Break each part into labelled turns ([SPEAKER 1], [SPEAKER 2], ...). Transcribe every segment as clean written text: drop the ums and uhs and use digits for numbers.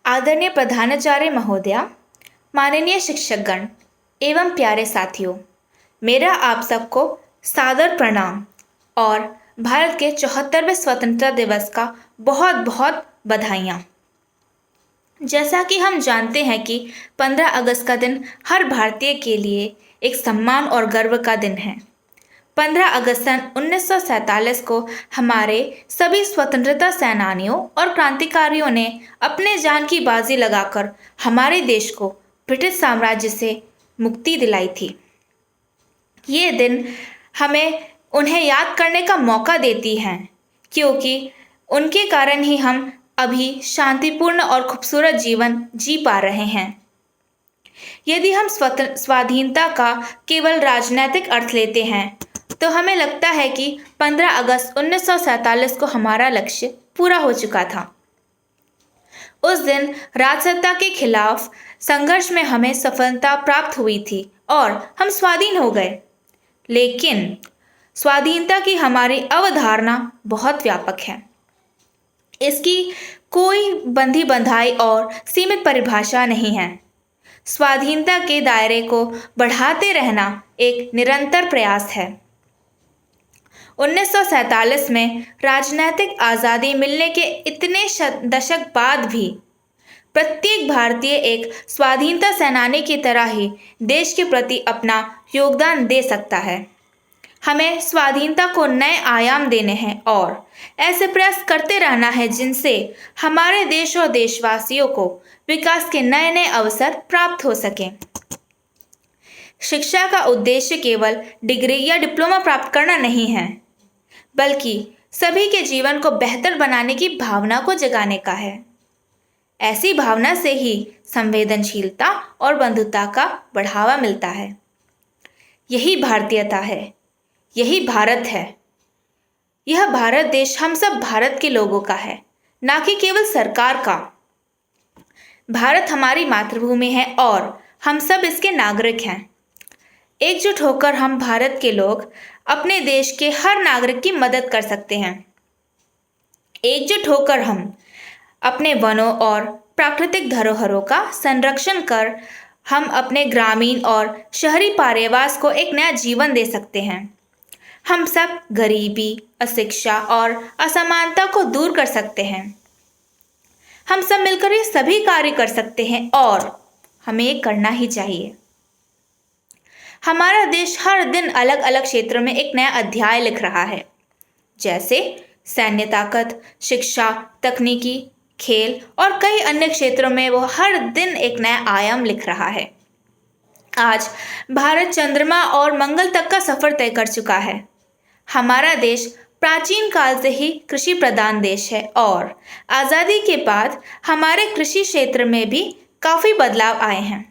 [SPEAKER 1] आदरणीय प्रधानाचार्य महोदया, माननीय शिक्षकगण एवं प्यारे साथियों, मेरा आप सबको सादर प्रणाम और भारत के 74वें स्वतंत्रता दिवस का बहुत बहुत बधाइयाँ। जैसा कि हम जानते हैं कि 15 अगस्त का दिन हर भारतीय के लिए एक सम्मान और गर्व का दिन है। 15 अगस्त सन 1947 को हमारे सभी स्वतंत्रता सेनानियों और क्रांतिकारियों ने अपने जान की बाजी लगाकर हमारे देश को ब्रिटिश साम्राज्य से मुक्ति दिलाई थी। ये दिन हमें उन्हें याद करने का मौका देती हैं, क्योंकि उनके कारण ही हम अभी शांतिपूर्ण और खूबसूरत जीवन जी पा रहे हैं। यदि हम स्वाधीनता का केवल राजनीतिक अर्थ लेते हैं तो हमें लगता है कि 15 अगस्त 1947 को हमारा लक्ष्य पूरा हो चुका था। उस दिन राजसत्ता के खिलाफ संघर्ष में हमें सफलता प्राप्त हुई थी और हम स्वाधीन हो गए। लेकिन स्वाधीनता की हमारी अवधारणा बहुत व्यापक है। इसकी कोई बंधी बंधाई और सीमित परिभाषा नहीं है। स्वाधीनता के दायरे को बढ़ाते रहना एक निरंतर प्रयास है। 1947 में राजनीतिक आज़ादी मिलने के इतने दशक बाद भी प्रत्येक भारतीय एक स्वाधीनता सेनानी की तरह ही देश के प्रति अपना योगदान दे सकता है। हमें स्वाधीनता को नए आयाम देने हैं और ऐसे प्रयास करते रहना है जिनसे हमारे देश और देशवासियों को विकास के नए नए अवसर प्राप्त हो सकें। शिक्षा का उद्देश्य केवल डिग्री या डिप्लोमा प्राप्त करना नहीं है, बल्कि सभी के जीवन को बेहतर बनाने की भावना को जगाने का है। ऐसी भावना से ही संवेदनशीलता और बंधुता का बढ़ावा मिलता है। यही भारतीयता है, यही भारत है। यह भारत देश हम सब भारत के लोगों का है, ना कि केवल सरकार का। भारत हमारी मातृभूमि है और हम सब इसके नागरिक हैं। एकजुट होकर हम भारत के लोग अपने देश के हर नागरिक की मदद कर सकते हैं। एकजुट होकर हम अपने वनों और प्राकृतिक धरोहरों का संरक्षण कर हम अपने ग्रामीण और शहरी पर्यावास को एक नया जीवन दे सकते हैं। हम सब गरीबी, अशिक्षा और असमानता को दूर कर सकते हैं। हम सब मिलकर ये सभी कार्य कर सकते हैं और हमें ये करना ही चाहिए। हमारा देश हर दिन अलग अलग क्षेत्रों में एक नया अध्याय लिख रहा है, जैसे सैन्य ताकत, शिक्षा, तकनीकी, खेल और कई अन्य क्षेत्रों में वो हर दिन एक नया आयाम लिख रहा है। आज भारत चंद्रमा और मंगल तक का सफर तय कर चुका है। हमारा देश प्राचीन काल से ही कृषि प्रधान देश है और आज़ादी के बाद हमारे कृषि क्षेत्र में भी काफ़ी बदलाव आए हैं।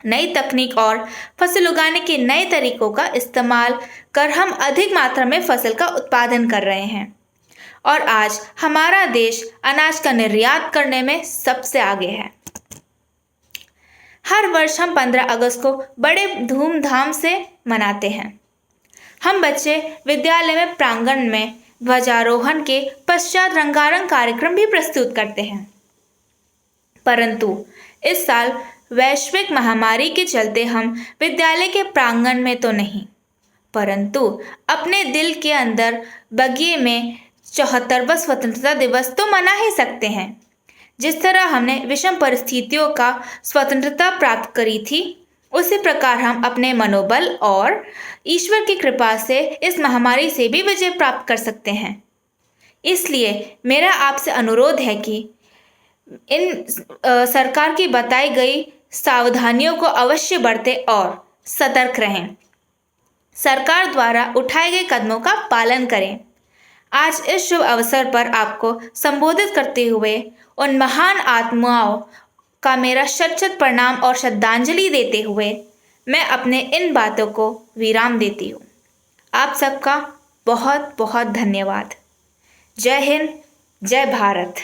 [SPEAKER 1] नई तकनीक और फसल उगाने के नए तरीकों का इस्तेमाल कर हम अधिक मात्रा में फसल का उत्पादन कर रहे हैं और आज हमारा देश अनाज का निर्यात करने में सबसे आगे है। हर वर्ष हम 15 अगस्त को बड़े धूमधाम से मनाते हैं। हम बच्चे विद्यालय में प्रांगण में ध्वजारोहण के पश्चात रंगारंग कार्यक्रम भी प्रस्तुत करते हैं। परंतु इस साल वैश्विक महामारी के चलते हम विद्यालय के प्रांगण में तो नहीं, परंतु अपने दिल के अंदर बगिए में 74वां स्वतंत्रता दिवस तो मना ही सकते हैं। जिस तरह हमने विषम परिस्थितियों का स्वतंत्रता प्राप्त करी थी, उसी प्रकार हम अपने मनोबल और ईश्वर की कृपा से इस महामारी से भी विजय प्राप्त कर सकते हैं। इसलिए मेरा आपसे अनुरोध है कि इन सरकार की बताई गई सावधानियों को अवश्य बरतें और सतर्क रहें। सरकार द्वारा उठाए गए कदमों का पालन करें। आज इस शुभ अवसर पर आपको संबोधित करते हुए उन महान आत्माओं का मेरा शत शत प्रणाम और श्रद्धांजलि देते हुए मैं अपने इन बातों को विराम देती हूँ। आप सबका बहुत बहुत धन्यवाद। जय हिंद, जय भारत।